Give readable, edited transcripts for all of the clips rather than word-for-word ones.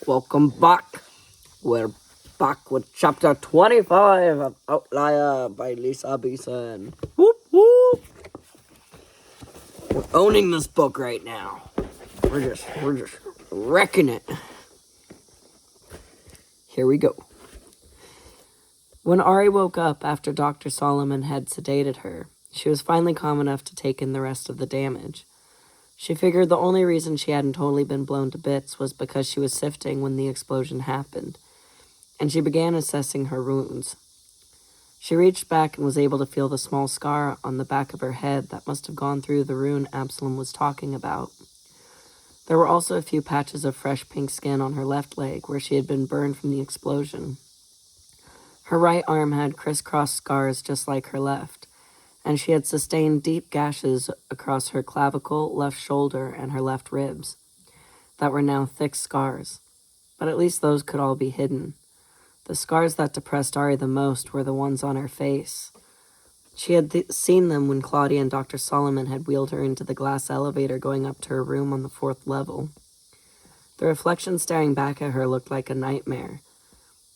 Welcome back. We're back with chapter 25 of Outlier by Lisa Beeson. Whoop whoop. We're owning this book right now. We're just wrecking it. Here we go. When Ari woke up after Dr. Solomon had sedated her, she was finally calm enough to take in the rest of the damage. She figured the only reason she hadn't totally been blown to bits was because she was sifting when the explosion happened, and she began assessing her wounds. She reached back and was able to feel the small scar on the back of her head that must have gone through the rune Absalom was talking about. There were also a few patches of fresh pink skin on her left leg where she had been burned from the explosion. Her right arm had crisscross scars just like her left, and she had sustained deep gashes across her clavicle, left shoulder, and her left ribs that were now thick scars. But at least those could all be hidden. The scars that depressed Ari the most were the ones on her face. She had seen them when Claudia and Dr. Solomon had wheeled her into the glass elevator going up to her room on the 4th level. The reflection staring back at her looked like a nightmare.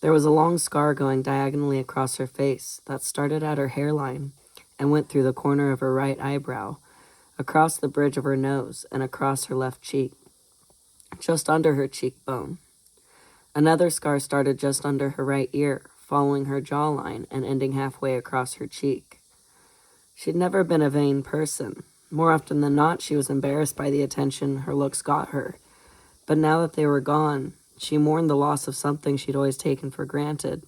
There was a long scar going diagonally across her face that started at her hairline and went through the corner of her right eyebrow, across the bridge of her nose, and across her left cheek, just under her cheekbone. Another scar started just under her right ear, following her jawline and ending halfway across her cheek. She'd never been a vain person. More often than not, she was embarrassed by the attention her looks got her. But now that they were gone, she mourned the loss of something she'd always taken for granted.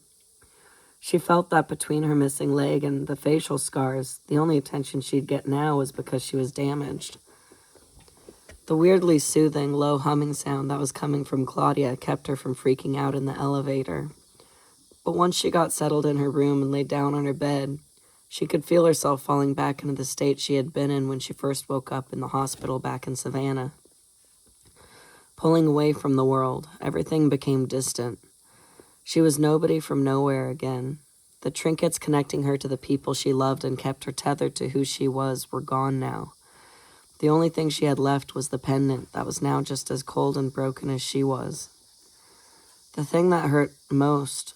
She felt that between her missing leg and the facial scars, the only attention she'd get now was because she was damaged. The weirdly soothing, low humming sound that was coming from Claudia kept her from freaking out in the elevator. But once she got settled in her room and laid down on her bed, she could feel herself falling back into the state she had been in when she first woke up in the hospital back in Savannah. Pulling away from the world, everything became distant. She was nobody from nowhere again. The trinkets connecting her to the people she loved and kept her tethered to who she was were gone now. The only thing she had left was the pendant that was now just as cold and broken as she was. The thing that hurt the most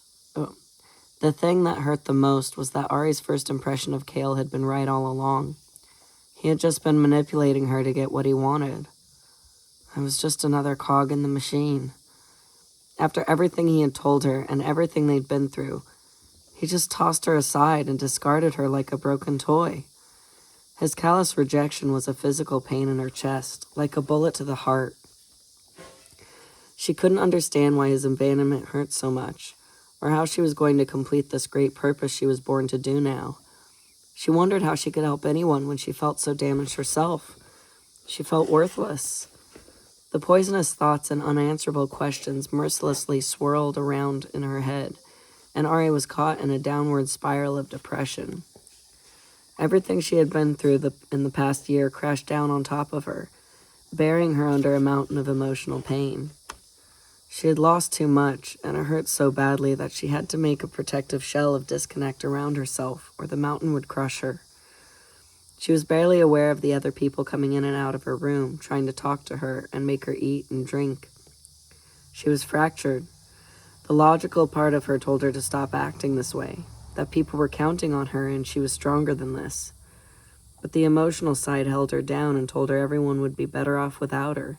was that Ari's first impression of Cale had been right all along. He had just been manipulating her to get what he wanted. I was just another cog in the machine. After everything he had told her and everything they'd been through, he just tossed her aside and discarded her like a broken toy. His callous rejection was a physical pain in her chest, like a bullet to the heart. She couldn't understand why his abandonment hurt so much, or how she was going to complete this great purpose she was born to do now. She wondered how she could help anyone when she felt so damaged herself. She felt worthless. The poisonous thoughts and unanswerable questions mercilessly swirled around in her head, and Ari was caught in a downward spiral of depression. Everything she had been through in the past year crashed down on top of her, burying her under a mountain of emotional pain. She had lost too much, and it hurt so badly that she had to make a protective shell of disconnect around herself, or the mountain would crush her. She was barely aware of the other people coming in and out of her room, trying to talk to her and make her eat and drink. She was fractured. The logical part of her told her to stop acting this way, that people were counting on her and she was stronger than this. But the emotional side held her down and told her everyone would be better off without her,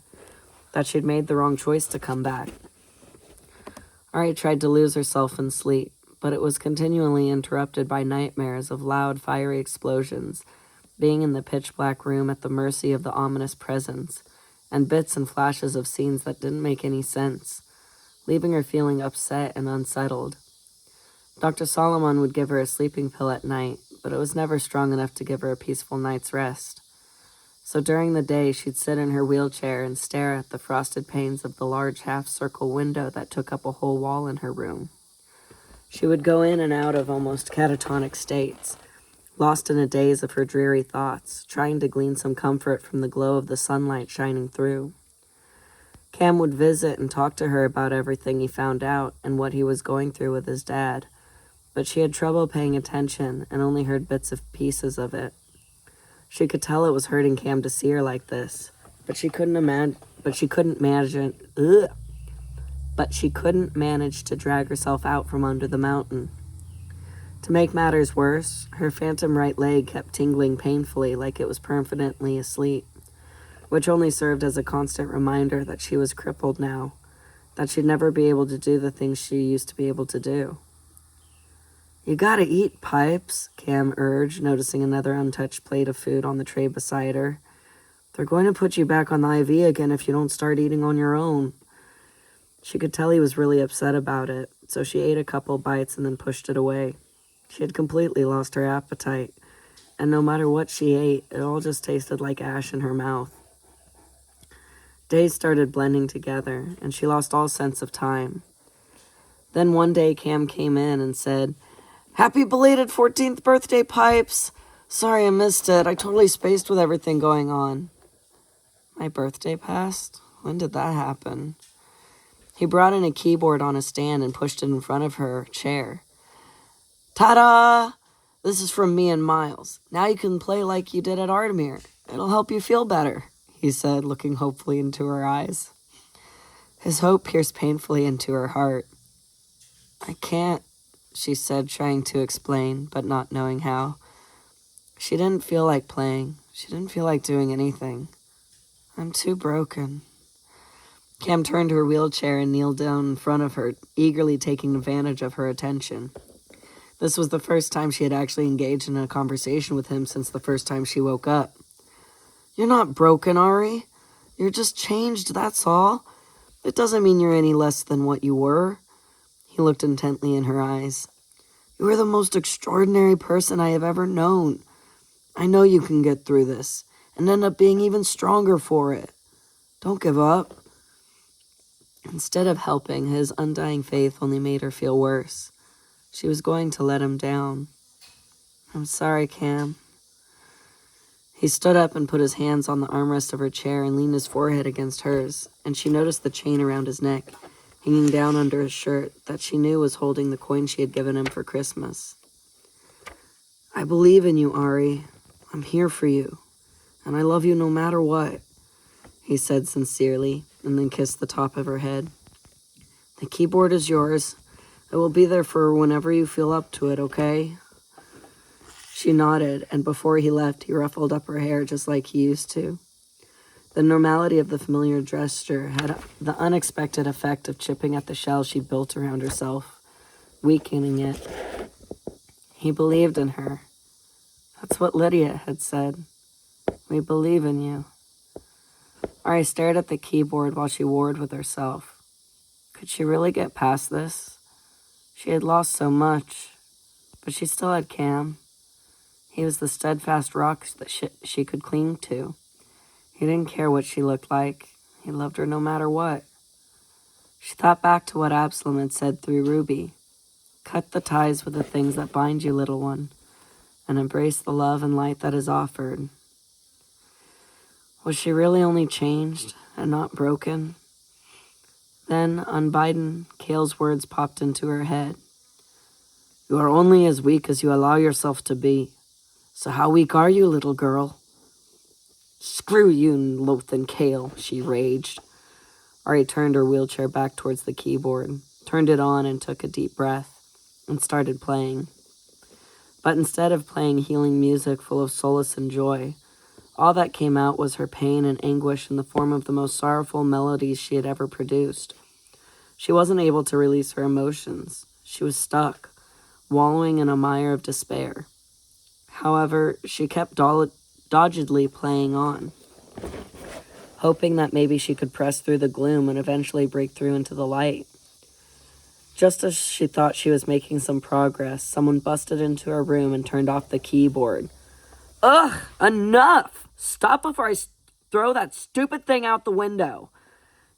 that she'd made the wrong choice to come back. Ari tried to lose herself in sleep, but it was continually interrupted by nightmares of loud, fiery explosions, being in the pitch-black room at the mercy of the ominous presence, and bits and flashes of scenes that didn't make any sense, leaving her feeling upset and unsettled. Dr. Solomon would give her a sleeping pill at night, but it was never strong enough to give her a peaceful night's rest. So during the day, she'd sit in her wheelchair and stare at the frosted panes of the large half-circle window that took up a whole wall in her room. She would go in and out of almost catatonic states, lost in a daze of her dreary thoughts, trying to glean some comfort from the glow of the sunlight shining through. Cam would visit and talk to her about everything he found out and what he was going through with his dad, but she had trouble paying attention and only heard bits and pieces of it. She could tell it was hurting Cam to see her like this, but she couldn't imagine but she couldn't manage to drag herself out from under the mountain. To make matters worse, her phantom right leg kept tingling painfully like it was permanently asleep, which only served as a constant reminder that she was crippled now, that she'd never be able to do the things she used to be able to do. "You gotta eat, Pipes," Cam urged, noticing another untouched plate of food on the tray beside her. "They're going to put you back on the IV again if you don't start eating on your own." She could tell he was really upset about it, so she ate a couple bites and then pushed it away. She had completely lost her appetite, and no matter what she ate, it all just tasted like ash in her mouth. Days started blending together, and she lost all sense of time. Then one day Cam came in and said, "Happy belated 14th birthday, Pipes. Sorry I missed it. I totally spaced with everything going on." "My birthday passed? When did that happen?" He brought in a keyboard on a stand and pushed it in front of her chair. "Ta-da! This is from me and Miles. Now you can play like you did at Artemir. It'll help you feel better," he said, looking hopefully into her eyes. His hope pierced painfully into her heart. "I can't," she said, trying to explain, but not knowing how. She didn't feel like playing. She didn't feel like doing anything. "I'm too broken." Cam turned to her wheelchair and kneeled down in front of her, eagerly taking advantage of her attention. This was the first time she had actually engaged in a conversation with him since the first time she woke up. "You're not broken, Ari. You're just changed, that's all. It doesn't mean you're any less than what you were." He looked intently in her eyes. "You are the most extraordinary person I have ever known. I know you can get through this and end up being even stronger for it. Don't give up." Instead of helping, his undying faith only made her feel worse. She was going to let him down. "I'm sorry, Cam." He stood up and put his hands on the armrest of her chair and leaned his forehead against hers, and she noticed the chain around his neck, hanging down under his shirt, that she knew was holding the coin she had given him for Christmas. "I believe in you, Ari. I'm here for you, and I love you no matter what," he said sincerely, and then kissed the top of her head. "The keyboard is yours. I will be there for whenever you feel up to it, okay?" She nodded, and before he left, he ruffled up her hair just like he used to. The normality of the familiar gesture had the unexpected effect of chipping at the shell she built around herself, weakening it. He believed in her. That's what Lydia had said. "We believe in you." Ari stared at the keyboard while she warred with herself. Could she really get past this? She had lost so much, but she still had Cam. He was the steadfast rock that she could cling to. He didn't care what she looked like. He loved her no matter what. She thought back to what Absalom had said through Ruby. "Cut the ties with the things that bind you, little one, and embrace the love and light that is offered." Was she really only changed and not broken? Then, unbidden, Kale's words popped into her head. "You are only as weak as you allow yourself to be. So how weak are you, little girl?" "Screw you, Lothan Kale," she raged. Ari turned her wheelchair back towards the keyboard, turned it on and took a deep breath, and started playing. But instead of playing healing music full of solace and joy, all that came out was her pain and anguish in the form of the most sorrowful melodies she had ever produced. She wasn't able to release her emotions. She was stuck, wallowing in a mire of despair. However, she kept doggedly playing on, hoping that maybe she could press through the gloom and eventually break through into the light. Just as she thought she was making some progress, someone busted into her room and turned off the keyboard. "Ugh! Enough! Stop before I throw that stupid thing out the window!"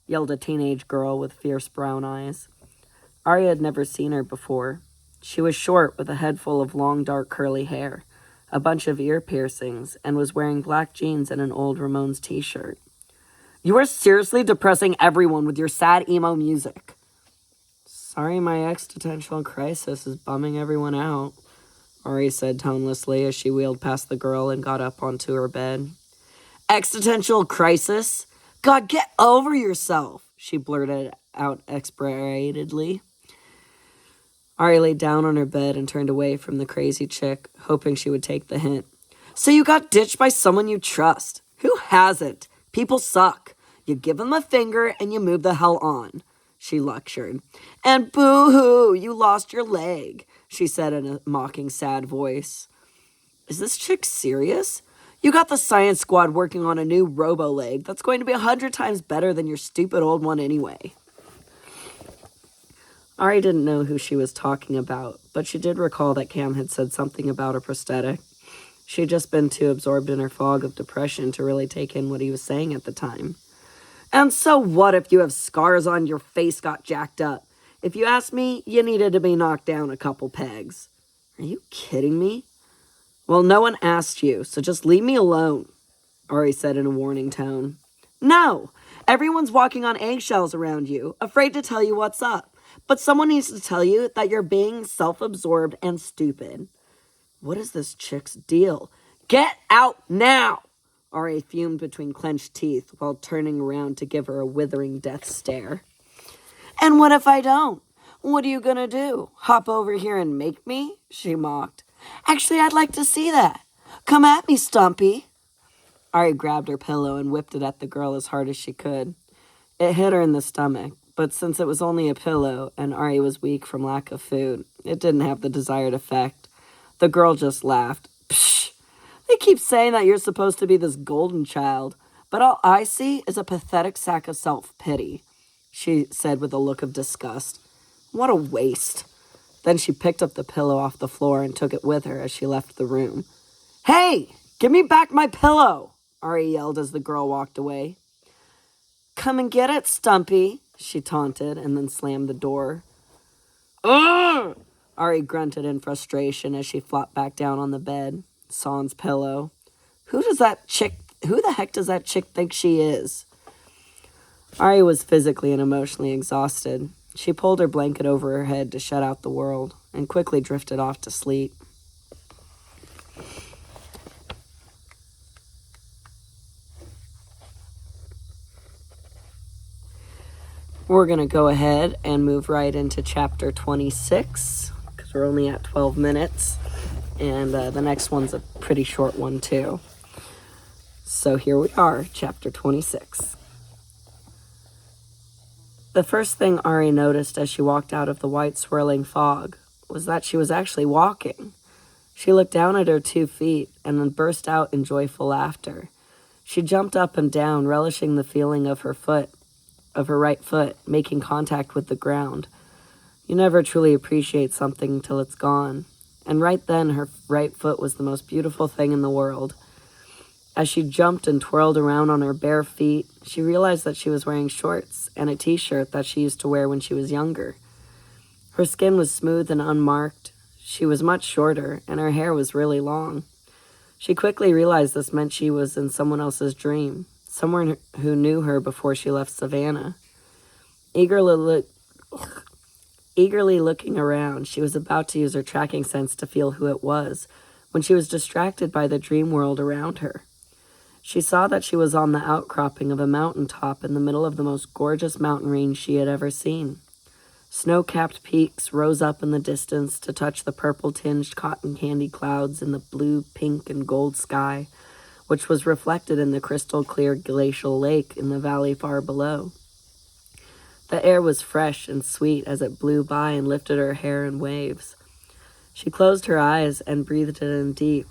yelled a teenage girl with fierce brown eyes. Arya had never seen her before. She was short, with a head full of long, dark, curly hair, a bunch of ear piercings, and was wearing black jeans and an old Ramones t-shirt. "You are seriously depressing everyone with your sad emo music." "Sorry, my existential crisis is bumming everyone out," Ari said tonelessly as she wheeled past the girl and got up onto her bed. "Existential crisis? God, get over yourself," she blurted out exasperatedly. Ari lay down on her bed and turned away from the crazy chick, hoping she would take the hint. So you got ditched by someone you trust. Who hasn't? People suck. You give them a finger and you move the hell on, she lectured. And boo-hoo, you lost your leg, she said in a mocking, sad voice. Is this chick serious? You got the science squad working on a new robo-leg that's going to be 100 times better than your stupid old one anyway. Ari didn't know who she was talking about, but she did recall that Cam had said something about a prosthetic. She'd just been too absorbed in her fog of depression to really take in what he was saying at the time. And so what if you have scars on your face got jacked up? If you ask me, you needed to be knocked down a couple pegs. Are you kidding me? Well, no one asked you, so just leave me alone, Ari said in a warning tone. No! Everyone's walking on eggshells around you, afraid to tell you what's up. But someone needs to tell you that you're being self-absorbed and stupid. What is this chick's deal? Get out now! Ari fumed between clenched teeth while turning around to give her a withering death stare. And what if I don't? What are you gonna do? Hop over here and make me? She mocked. Actually, I'd like to see that. Come at me, Stumpy. Ari grabbed her pillow and whipped it at the girl as hard as she could. It hit her in the stomach, but since it was only a pillow and Ari was weak from lack of food, it didn't have the desired effect. The girl just laughed. Psh! They keep saying that you're supposed to be this golden child, but all I see is a pathetic sack of self-pity, she said with a look of disgust. What a waste. Then she picked up the pillow off the floor and took it with her as she left the room. Hey, give me back my pillow, Ari yelled as the girl walked away. Come and get it, Stumpy, she taunted and then slammed the door. Ugh! Ari grunted in frustration as she flopped back down on the bed, sans pillow. Who the heck does that chick think she is? Ari was physically and emotionally exhausted. She pulled her blanket over her head to shut out the world and quickly drifted off to sleep. We're going to go ahead and move right into chapter 26 because we're only at 12 minutes. And the next one's a pretty short one too. So here we are, chapter 26. The first thing Ari noticed as she walked out of the white swirling fog was that she was actually walking. She looked down at her 2 feet and then burst out in joyful laughter. She jumped up and down, relishing the feeling of her right foot, making contact with the ground. You never truly appreciate something until it's gone. And right then, her right foot was the most beautiful thing in the world. As she jumped and twirled around on her bare feet, she realized that she was wearing shorts and a t-shirt that she used to wear when she was younger. Her skin was smooth and unmarked. She was much shorter, and her hair was really long. She quickly realized this meant she was in someone else's dream, someone who knew her before she left Savannah. Eagerly looking around, she was about to use her tracking sense to feel who it was, when she was distracted by the dream world around her. She saw that she was on the outcropping of a mountaintop in the middle of the most gorgeous mountain range she had ever seen. Snow-capped peaks rose up in the distance to touch the purple-tinged cotton candy clouds in the blue, pink, and gold sky, which was reflected in the crystal-clear glacial lake in the valley far below. The air was fresh and sweet as it blew by and lifted her hair in waves. She closed her eyes and breathed it in deep.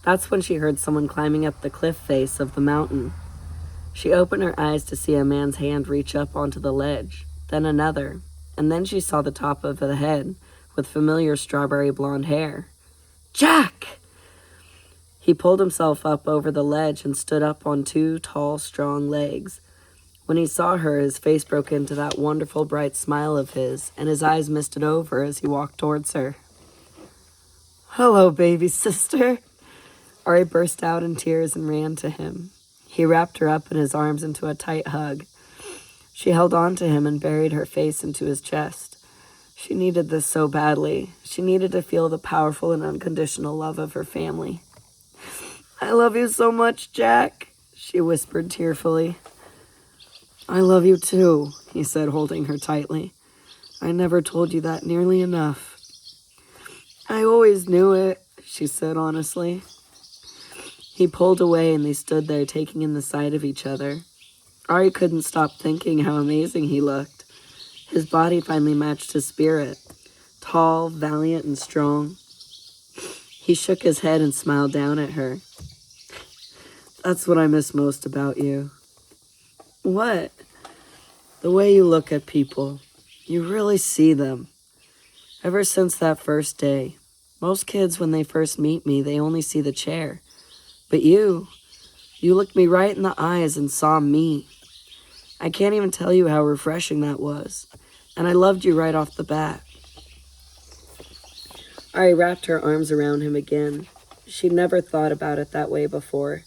That's when she heard someone climbing up the cliff face of the mountain. She opened her eyes to see a man's hand reach up onto the ledge, then another, and then she saw the top of the head with familiar strawberry blonde hair. Jack! He pulled himself up over the ledge and stood up on 2 tall, strong legs. When he saw her, his face broke into that wonderful bright smile of his, and his eyes misted over as he walked towards her. Hello, baby sister. Ari burst out in tears and ran to him. He wrapped her up in his arms into a tight hug. She held on to him and buried her face into his chest. She needed this so badly. She needed to feel the powerful and unconditional love of her family. I love you so much, Jack, she whispered tearfully. I love you too, he said, holding her tightly. I never told you that nearly enough. I always knew it, she said honestly. He pulled away and they stood there taking in the sight of each other. Ari couldn't stop thinking how amazing he looked. His body finally matched his spirit. Tall, valiant, and strong. He shook his head and smiled down at her. That's what I miss most about you. What? The way you look at people. You really see them. Ever since that first day. Most kids, when they first meet me, they only see the chair. But you looked me right in the eyes and saw me. I can't even tell you how refreshing that was. And I loved you right off the bat. Ari wrapped her arms around him again. She'd never thought about it that way before.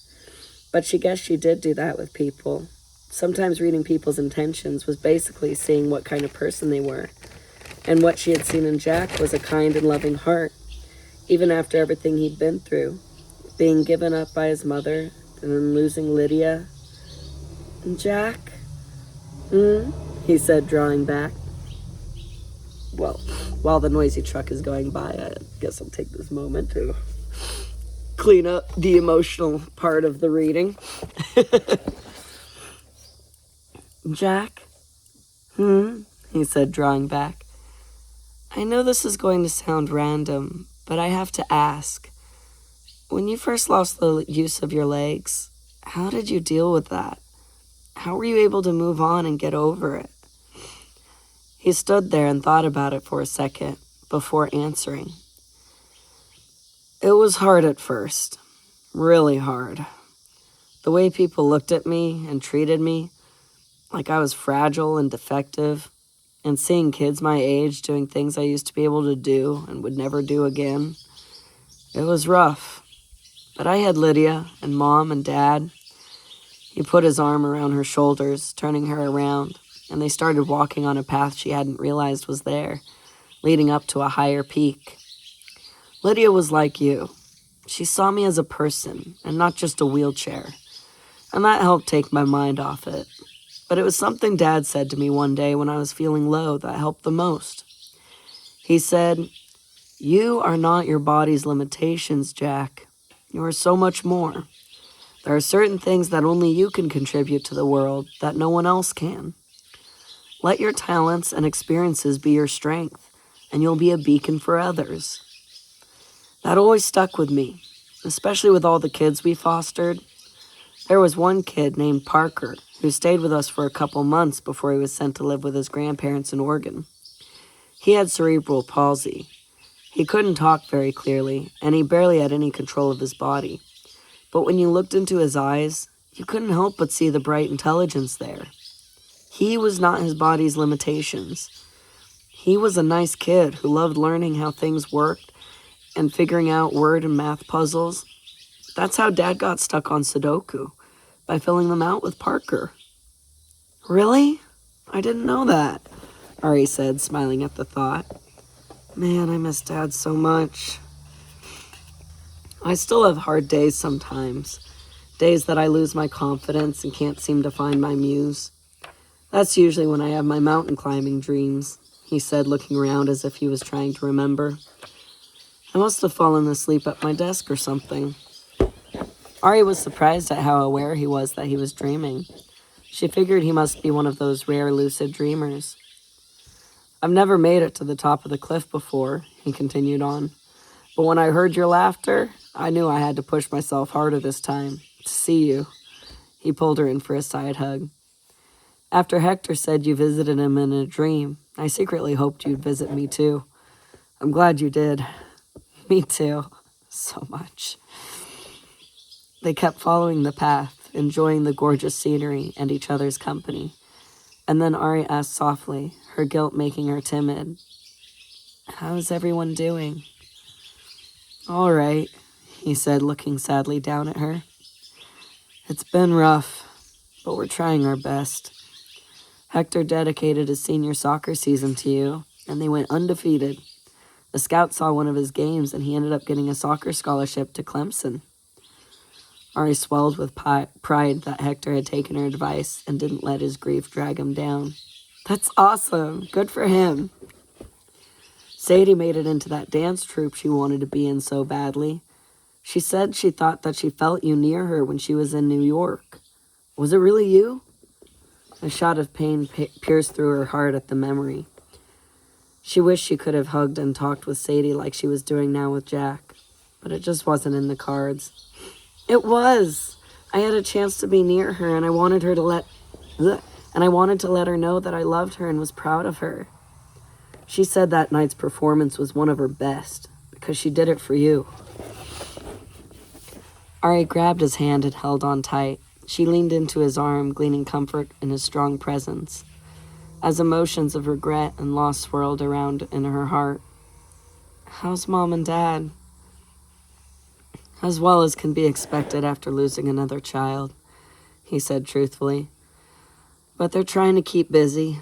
But she guessed she did do that with people. Sometimes reading people's intentions was basically seeing what kind of person they were. And what she had seen in Jack was a kind and loving heart, even after everything he'd been through. Being given up by his mother, and then losing Lydia. And Jack? He said, drawing back. Well, while the noisy truck is going by, I guess I'll take this moment to clean up the emotional part of the reading. Jack? He said, drawing back. I know this is going to sound random, but I have to ask. When you first lost the use of your legs, how did you deal with that? How were you able to move on and get over it? He stood there and thought about it for a second before answering. It was hard at first. Really hard. The way people looked at me and treated me, like I was fragile and defective, and seeing kids my age doing things I used to be able to do and would never do again. It was rough. But I had Lydia and Mom and Dad. He put his arm around her shoulders, turning her around, and they started walking on a path she hadn't realized was there, leading up to a higher peak. Lydia was like you. She saw me as a person, and not just a wheelchair. And that helped take my mind off it. But it was something Dad said to me one day when I was feeling low that helped the most. He said, "You are not your body's limitations, Jack. You are so much more. There are certain things that only you can contribute to the world that no one else can. Let your talents and experiences be your strength, and you'll be a beacon for others." That always stuck with me, especially with all the kids we fostered. There was one kid named Parker who stayed with us for a couple months before he was sent to live with his grandparents in Oregon. He had cerebral palsy. He couldn't talk very clearly, and he barely had any control of his body. But when you looked into his eyes, you couldn't help but see the bright intelligence there. He was not his body's limitations. He was a nice kid who loved learning how things worked and figuring out word and math puzzles. That's how Dad got stuck on Sudoku, by filling them out with Parker. Really? I didn't know that, Ari said, smiling at the thought. Man, I miss Dad so much. I still have hard days sometimes. Days that I lose my confidence and can't seem to find my muse. That's usually when I have my mountain climbing dreams, he said, looking around as if he was trying to remember. I must have fallen asleep at my desk or something. Ari was surprised at how aware he was that he was dreaming. She figured he must be one of those rare lucid dreamers. I've never made it to the top of the cliff before, he continued on. But when I heard your laughter, I knew I had to push myself harder this time, to see you. He pulled her in for a side hug. After Hector said you visited him in a dream, I secretly hoped you'd visit me too. I'm glad you did. Me too. So much. They kept following the path, enjoying the gorgeous scenery and each other's company. And then Ari asked softly, her guilt making her timid, "How's everyone doing?" "All right," he said, looking sadly down at her. "It's been rough, but we're trying our best. Hector dedicated his senior soccer season to you, and they went undefeated. The scout saw one of his games, and he ended up getting a soccer scholarship to Clemson." Ari swelled with pride that Hector had taken her advice and didn't let his grief drag him down. That's awesome. Good for him. Sadie made it into that dance troupe she wanted to be in so badly. She said she thought that she felt you near her when she was in New York. Was it really you? A shot of pain pierced through her heart at the memory. She wished she could have hugged and talked with Sadie like she was doing now with Jack, but it just wasn't in the cards. It was. I had a chance to be near her, and I wanted to let her know that I loved her and was proud of her. She said that night's performance was one of her best because she did it for you. Ari grabbed his hand and held on tight. She leaned into his arm, gleaning comfort in his strong presence, as emotions of regret and loss swirled around in her heart. How's Mom and Dad? As well as can be expected after losing another child, he said truthfully. But they're trying to keep busy.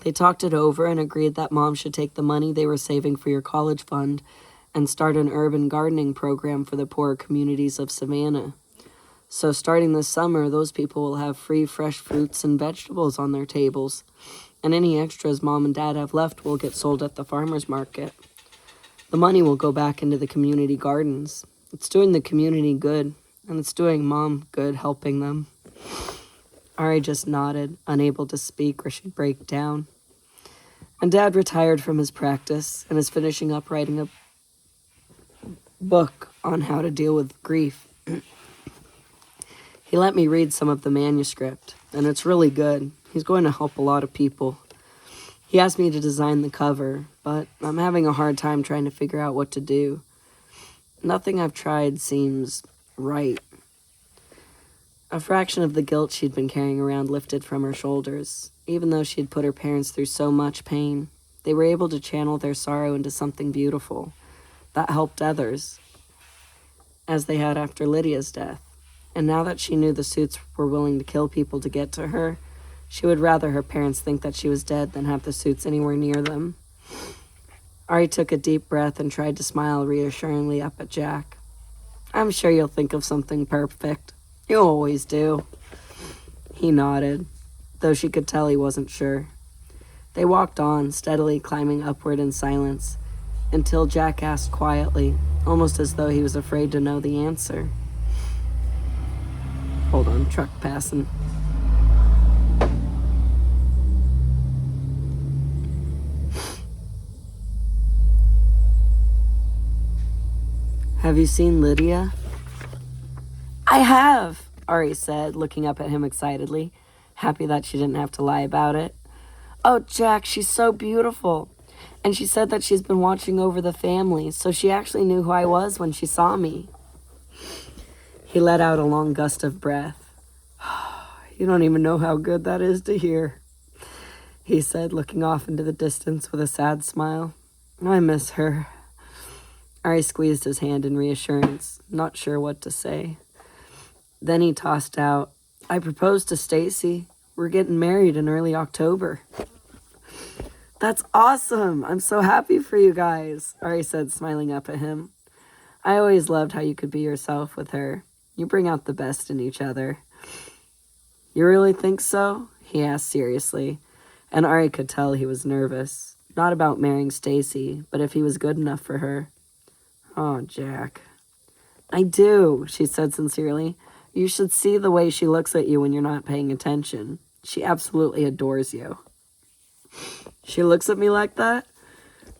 They talked it over and agreed that Mom should take the money they were saving for your college fund and start an urban gardening program for the poorer communities of Savannah. So starting this summer, those people will have free fresh fruits and vegetables on their tables, and any extras Mom and Dad have left will get sold at the farmer's market. The money will go back into the community gardens. It's doing the community good, and it's doing Mom good helping them. Ari just nodded, unable to speak or she'd break down. And Dad retired from his practice and is finishing up writing a book on how to deal with grief. He let me read some of the manuscript, and it's really good. He's going to help a lot of people. He asked me to design the cover, but I'm having a hard time trying to figure out what to do. Nothing I've tried seems right. A fraction of the guilt she'd been carrying around lifted from her shoulders. Even though she'd put her parents through so much pain, they were able to channel their sorrow into something beautiful that helped others, as they had after Lydia's death. And now that she knew the suits were willing to kill people to get to her, she would rather her parents think that she was dead than have the suits anywhere near them. Ari took a deep breath and tried to smile reassuringly up at Jack. I'm sure you'll think of something perfect. You always do. He nodded, though she could tell he wasn't sure. They walked on, steadily climbing upward in silence, until Jack asked quietly, almost as though he was afraid to know the answer. Hold on, truck passing. Have you seen Lydia? I have, Ari said, looking up at him excitedly, happy that she didn't have to lie about it. Oh, Jack, she's so beautiful. And she said that she's been watching over the family, so she actually knew who I was when she saw me. He let out a long gust of breath. You don't even know how good that is to hear, he said, looking off into the distance with a sad smile. I miss her. Ari squeezed his hand in reassurance, not sure what to say. Then he tossed out, I proposed to Stacy. We're getting married in early October. That's awesome. I'm so happy for you guys, Ari said, smiling up at him. I always loved how you could be yourself with her. You bring out the best in each other. You really think so? He asked seriously, and Ari could tell he was nervous. Not about marrying Stacy, but if he was good enough for her. Oh, Jack. I do, she said sincerely. You should see the way she looks at you when you're not paying attention. She absolutely adores you. She looks at me like that?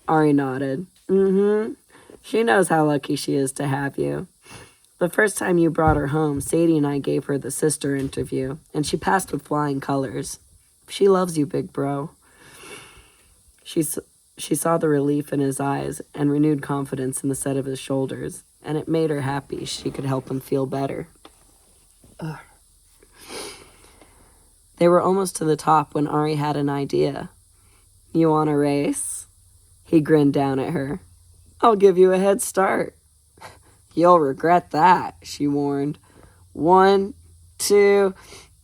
Ari nodded. Mm-hmm. She knows how lucky she is to have you. The first time you brought her home, Sadie and I gave her the sister interview, and she passed with flying colors. She loves you, big bro. She saw the relief in his eyes and renewed confidence in the set of his shoulders, and it made her happy she could help him feel better. Ugh. They were almost to the top when Ari had an idea. You want a race? He grinned down at her. I'll give you a head start. You'll regret that, she warned. 1, 2,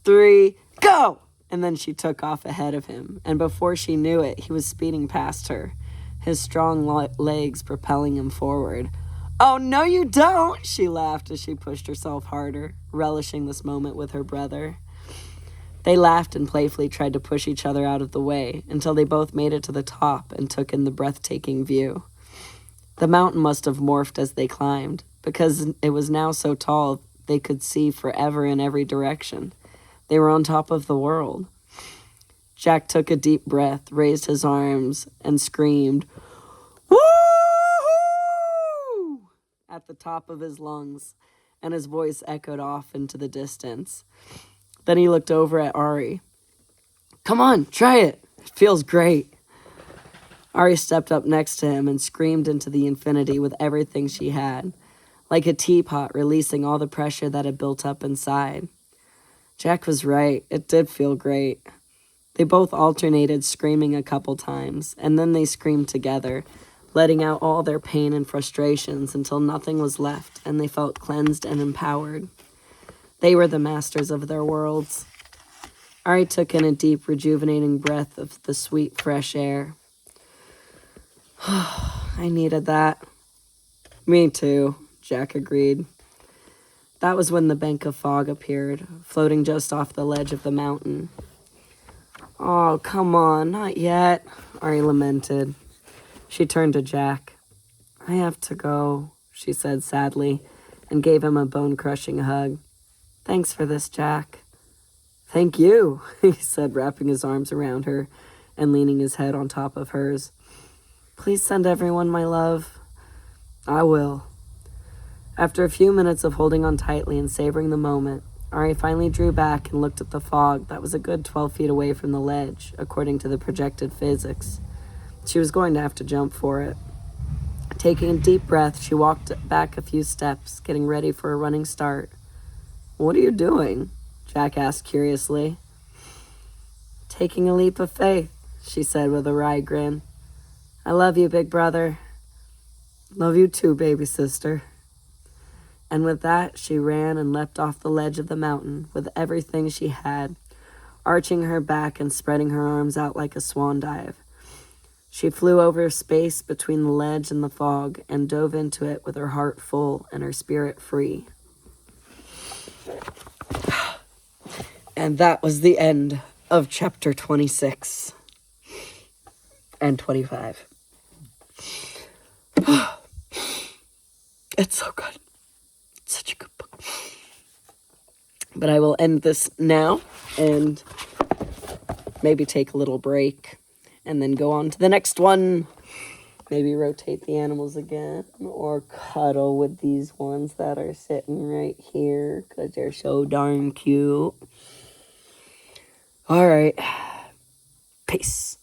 3, go! And then she took off ahead of him, and before she knew it, he was speeding past her, his strong legs propelling him forward. Oh, no, you don't, she laughed as she pushed herself harder, relishing this moment with her brother. They laughed and playfully tried to push each other out of the way until they both made it to the top and took in the breathtaking view. The mountain must have morphed as they climbed, because it was now so tall they could see forever in every direction. They were on top of the world. Jack took a deep breath, raised his arms, and screamed, "Woo-hoo!" at the top of his lungs, and his voice echoed off into the distance. Then he looked over at Ari. "Come on, try it. It feels great." Ari stepped up next to him and screamed into the infinity with everything she had, like a teapot releasing all the pressure that had built up inside. Jack was right. It did feel great. They both alternated screaming a couple times, and then they screamed together, letting out all their pain and frustrations until nothing was left, and they felt cleansed and empowered. They were the masters of their worlds. Ari took in a deep, rejuvenating breath of the sweet, fresh air. I needed that. Me too, Jack agreed. That was when the bank of fog appeared, floating just off the ledge of the mountain. "Oh, come on, not yet," Ari lamented. She turned to Jack. "I have to go," she said sadly, and gave him a bone-crushing hug. "Thanks for this, Jack." "Thank you," he said, wrapping his arms around her and leaning his head on top of hers. "Please send everyone my love." "I will." After a few minutes of holding on tightly and savoring the moment, Ari finally drew back and looked at the fog that was a good 12 feet away from the ledge, according to the projected physics. She was going to have to jump for it. Taking a deep breath, she walked back a few steps, getting ready for a running start. "What are you doing?" Jack asked curiously. "Taking a leap of faith," she said with a wry grin. "I love you, big brother." "Love you too, baby sister." And with that, she ran and leapt off the ledge of the mountain with everything she had, arching her back and spreading her arms out like a swan dive. She flew over space between the ledge and the fog and dove into it with her heart full and her spirit free. And that was the end of chapter 26 and 25. It's so good. It's such a good book. But I will end this now and maybe take a little break and then go on to the next one. Maybe rotate the animals again or cuddle with these ones that are sitting right here because they're so darn cute. All right. Peace.